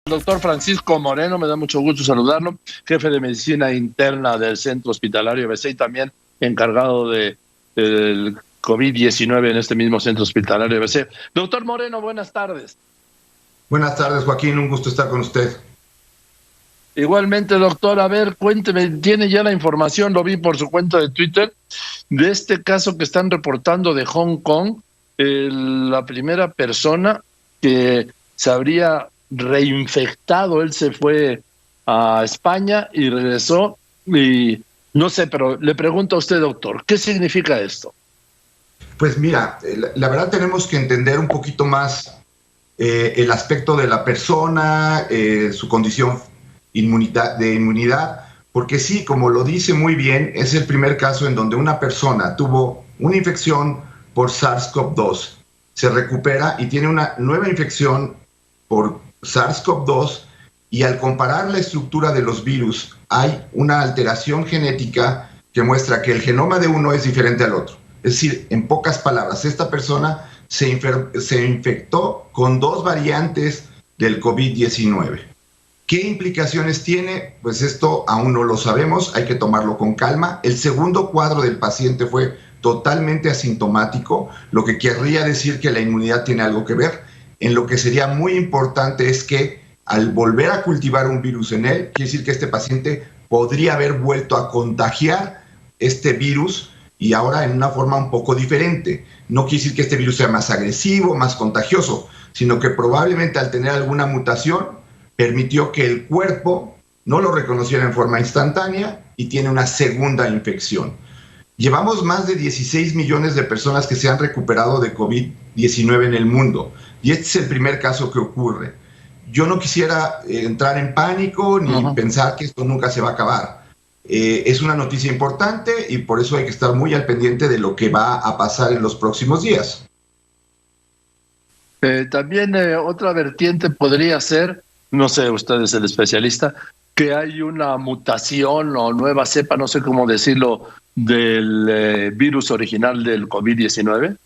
Doctor Francisco Moreno, me da mucho gusto saludarlo, jefe de medicina interna del Centro Hospitalario ABC y también encargado del COVID-19 en este mismo Centro Hospitalario ABC. Doctor Moreno, buenas tardes. Buenas tardes, Joaquín, un gusto estar con usted. Igualmente, doctor, a ver, cuénteme, ¿tiene ya la información? Lo vi por su cuenta de Twitter, de este caso que están reportando de Hong Kong, la primera persona que se habría reinfectado. Él se fue a España y regresó, y no sé, pero le pregunto a usted, doctor, ¿qué significa esto? Pues mira, la verdad tenemos que entender un poquito más el aspecto de la persona, su condición de inmunidad, porque sí, como lo dice muy bien, es el primer caso en donde una persona tuvo una infección por SARS-CoV-2, se recupera y tiene una nueva infección por SARS-CoV-2, y al comparar la estructura de los virus hay una alteración genética que muestra que el genoma de uno es diferente al otro. Es decir, en pocas palabras, esta persona se infectó con dos variantes del COVID-19. ¿Qué implicaciones tiene? Pues esto aún no lo sabemos, hay que tomarlo con calma. El segundo cuadro del paciente fue totalmente asintomático, lo que querría decir que la inmunidad tiene algo que ver. En lo que sería muy importante es que al volver a cultivar un virus en él, quiere decir que este paciente podría haber vuelto a contagiar este virus y ahora en una forma un poco diferente. No quiere decir que este virus sea más agresivo, más contagioso, sino que probablemente al tener alguna mutación permitió que el cuerpo no lo reconociera en forma instantánea y tiene una segunda infección. Llevamos más de 16 millones de personas que se han recuperado de COVID-19 en el mundo, y este es el primer caso que ocurre. Yo no quisiera entrar en pánico ni pensar que esto nunca se va a acabar. Es una noticia importante y por eso hay que estar muy al pendiente de lo que va a pasar en los próximos días. También otra vertiente podría ser, no sé, usted es el especialista, que hay una mutación o nueva cepa, no sé cómo decirlo, del virus original del COVID-19.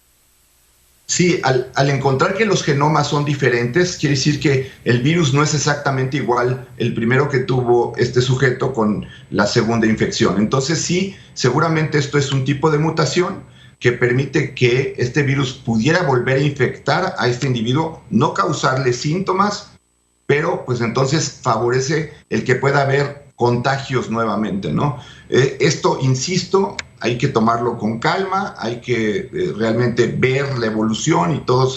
Sí, al encontrar que los genomas son diferentes, quiere decir que el virus no es exactamente igual el primero que tuvo este sujeto con la segunda infección. Entonces sí, seguramente esto es un tipo de mutación que permite que este virus pudiera volver a infectar a este individuo, no causarle síntomas, pero pues entonces favorece el que pueda haber contagios nuevamente, ¿no? Esto, insisto, hay que tomarlo con calma, hay que realmente ver la evolución y toda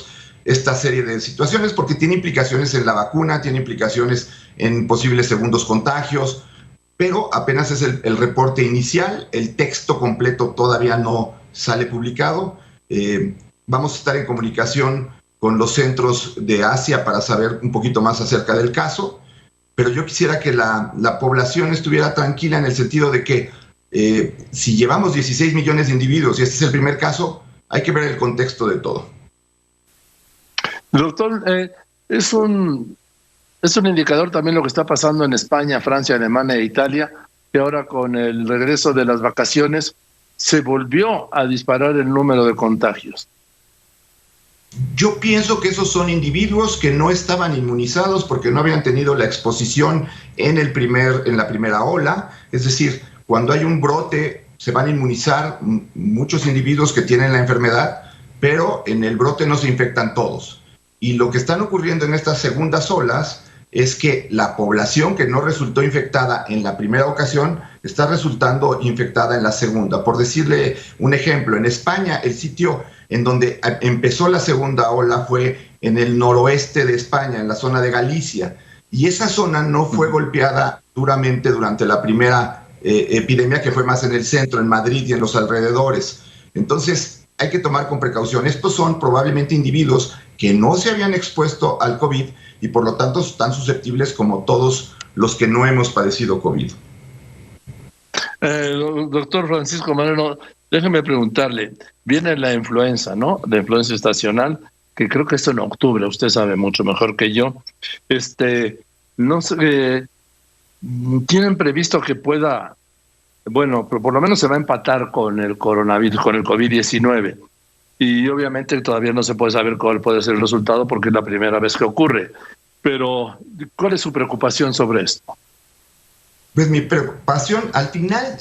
esta serie de situaciones, porque tiene implicaciones en la vacuna, tiene implicaciones en posibles segundos contagios, pero apenas es el reporte inicial, el texto completo todavía no sale publicado. Vamos a estar en comunicación con los centros de Asia para saber un poquito más acerca del caso, pero yo quisiera que la población estuviera tranquila en el sentido de que si llevamos 16 millones de individuos y este es el primer caso, hay que ver el contexto de todo. Doctor, es un indicador también lo que está pasando en España, Francia, Alemania e Italia, que ahora con el regreso de las vacaciones se volvió a disparar el número de contagios. Yo pienso que esos son individuos que no estaban inmunizados porque no habían tenido la exposición en la primera ola. Es decir, cuando hay un brote se van a inmunizar muchos individuos que tienen la enfermedad, pero en el brote no se infectan todos. Y lo que están ocurriendo en estas segundas olas es que la población que no resultó infectada en la primera ocasión está resultando infectada en la segunda. Por decirle un ejemplo, en España el sitio en donde empezó la segunda ola fue en el noroeste de España, en la zona de Galicia, y esa zona no fue golpeada duramente durante la primera epidemia, que fue más en el centro, en Madrid y en los alrededores. Entonces hay que tomar con precaución. Estos son probablemente individuos que no se habían expuesto al COVID y por lo tanto están susceptibles como todos los que no hemos padecido COVID. Doctor Francisco Moreno, déjeme preguntarle, viene la influenza, ¿no? La influenza estacional, que creo que esto en octubre, usted sabe mucho mejor que yo. No sé, ¿tienen previsto que pueda, bueno, pero por lo menos se va a empatar con el coronavirus, con el COVID-19? Y obviamente todavía no se puede saber cuál puede ser el resultado porque es la primera vez que ocurre. pero ¿cuál es su preocupación sobre esto? Pues mi preocupación, al final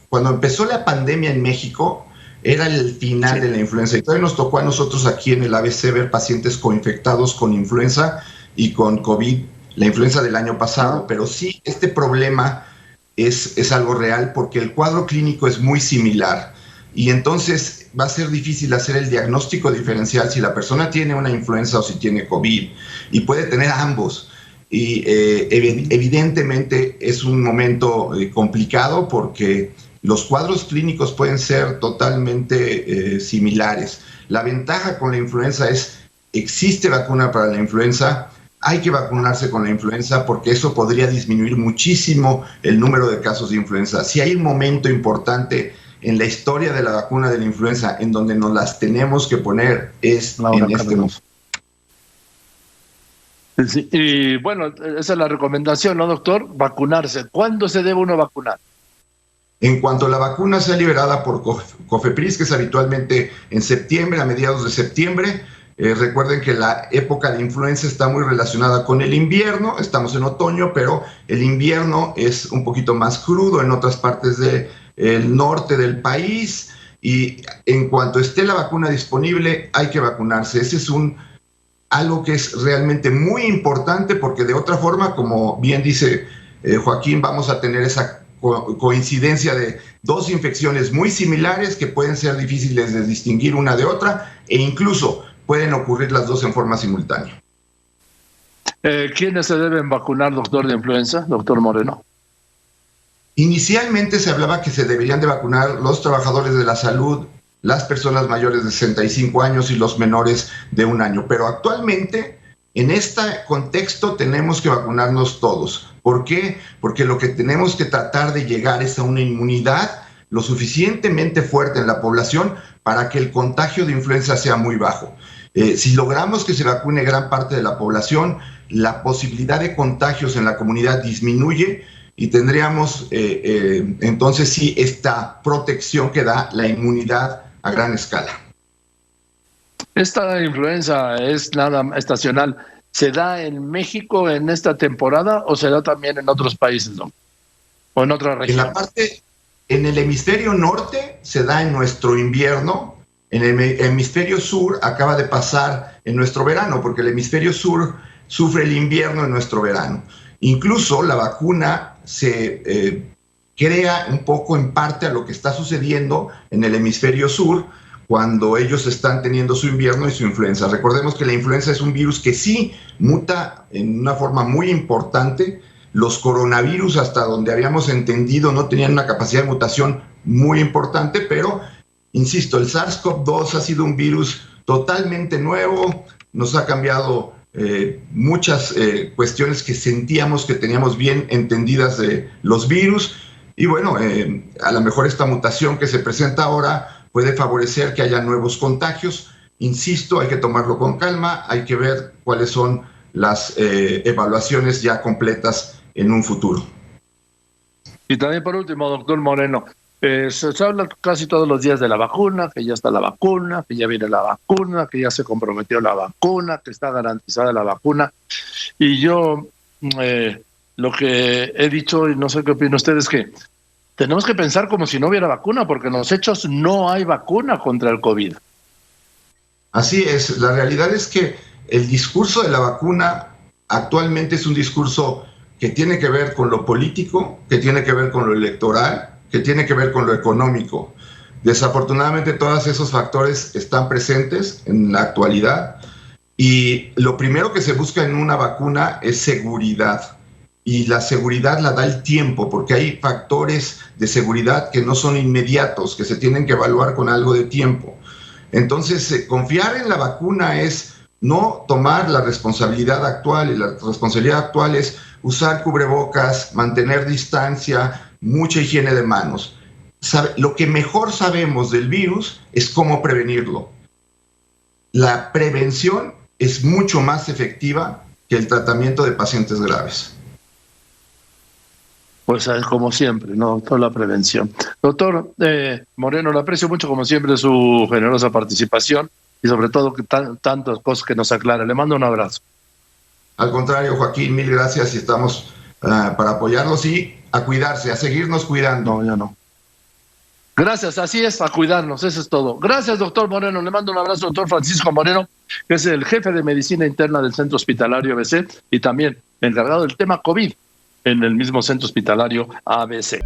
cuando empezó la pandemia en México, era el final de la influenza. Y todavía nos tocó a nosotros aquí en el ABC ver pacientes coinfectados con influenza y con COVID, la influenza del año pasado. Pero sí, este problema es algo real porque el cuadro clínico es muy similar. Y entonces va a ser difícil hacer el diagnóstico diferencial si la persona tiene una influenza o si tiene COVID. Y puede tener ambos. Y evidentemente es un momento complicado porque los cuadros clínicos pueden ser totalmente similares. La ventaja con la influenza es, existe vacuna para la influenza, hay que vacunarse con la influenza porque eso podría disminuir muchísimo el número de casos de influenza. Si hay un momento importante en la historia de la vacuna de la influenza en donde nos las tenemos que poner, es en este momento. Sí, y bueno, esa es la recomendación, ¿no, doctor? Vacunarse. ¿Cuándo se debe uno vacunar? En cuanto la vacuna sea liberada por COFEPRIS, que es habitualmente en septiembre, a mediados de septiembre, recuerden que la época de influenza está muy relacionada con el invierno, estamos en otoño, pero el invierno es un poquito más crudo en otras partes del norte del país, y en cuanto esté la vacuna disponible, hay que vacunarse. Ese es algo que es realmente muy importante porque de otra forma, como bien dice Joaquín, vamos a tener esa coincidencia de dos infecciones muy similares que pueden ser difíciles de distinguir una de otra e incluso pueden ocurrir las dos en forma simultánea. ¿Quiénes se deben vacunar, doctor, de influenza, doctor Moreno? Inicialmente se hablaba que se deberían de vacunar los trabajadores de la salud, las personas mayores de 65 años y los menores de 1 año. Pero actualmente, en este contexto, tenemos que vacunarnos todos. ¿Por qué? Porque lo que tenemos que tratar de llegar es a una inmunidad lo suficientemente fuerte en la población para que el contagio de influenza sea muy bajo. Si logramos que se vacune gran parte de la población, la posibilidad de contagios en la comunidad disminuye y tendríamos entonces sí esta protección que da la inmunidad a gran escala. ¿Esta influenza es nada estacional? ¿Se da en México en esta temporada o se da también en otros países, ¿no? ¿O en otra región? En el hemisferio norte se da en nuestro invierno, en el hemisferio sur acaba de pasar en nuestro verano, porque el hemisferio sur sufre el invierno en nuestro verano. Incluso la vacuna se crea un poco en parte a lo que está sucediendo en el hemisferio sur cuando ellos están teniendo su invierno y su influenza. Recordemos que la influenza es un virus que sí muta en una forma muy importante. Los coronavirus, hasta donde habíamos entendido, no tenían una capacidad de mutación muy importante, pero, insisto, el SARS-CoV-2 ha sido un virus totalmente nuevo, nos ha cambiado muchas cuestiones que sentíamos que teníamos bien entendidas de los virus, y bueno, a lo mejor esta mutación que se presenta ahora puede favorecer que haya nuevos contagios. Insisto, hay que tomarlo con calma, hay que ver cuáles son las evaluaciones ya completas en un futuro. Y también por último, doctor Moreno, se habla casi todos los días de la vacuna, que ya está la vacuna, que ya viene la vacuna, que ya se comprometió la vacuna, que está garantizada la vacuna. Y yo lo que he dicho, y no sé qué opinan ustedes, que tenemos que pensar como si no hubiera vacuna, porque en los hechos no hay vacuna contra el COVID. Así es, la realidad es que el discurso de la vacuna actualmente es un discurso que tiene que ver con lo político, que tiene que ver con lo electoral, que tiene que ver con lo económico. Desafortunadamente todos esos factores están presentes en la actualidad y lo primero que se busca en una vacuna es seguridad. Y la seguridad la da el tiempo, porque hay factores de seguridad que no son inmediatos, que se tienen que evaluar con algo de tiempo. Entonces, confiar en la vacuna es no tomar la responsabilidad actual, y la responsabilidad actual es usar cubrebocas, mantener distancia, mucha higiene de manos. Lo que mejor sabemos del virus es cómo prevenirlo. La prevención es mucho más efectiva que el tratamiento de pacientes graves. Pues como siempre, ¿no? Toda la prevención. Doctor Moreno, le aprecio mucho como siempre su generosa participación y sobre todo que tantas cosas que nos aclara. Le mando un abrazo. Al contrario, Joaquín, mil gracias y estamos para apoyarlos y a cuidarse, a seguirnos cuidando. No, ya no. Gracias, así es, a cuidarnos, eso es todo. Gracias, doctor Moreno. Le mando un abrazo, doctor Francisco Moreno, que es el jefe de medicina interna del Centro Hospitalario ABC y también encargado del tema COVID en el mismo Centro Hospitalario ABC.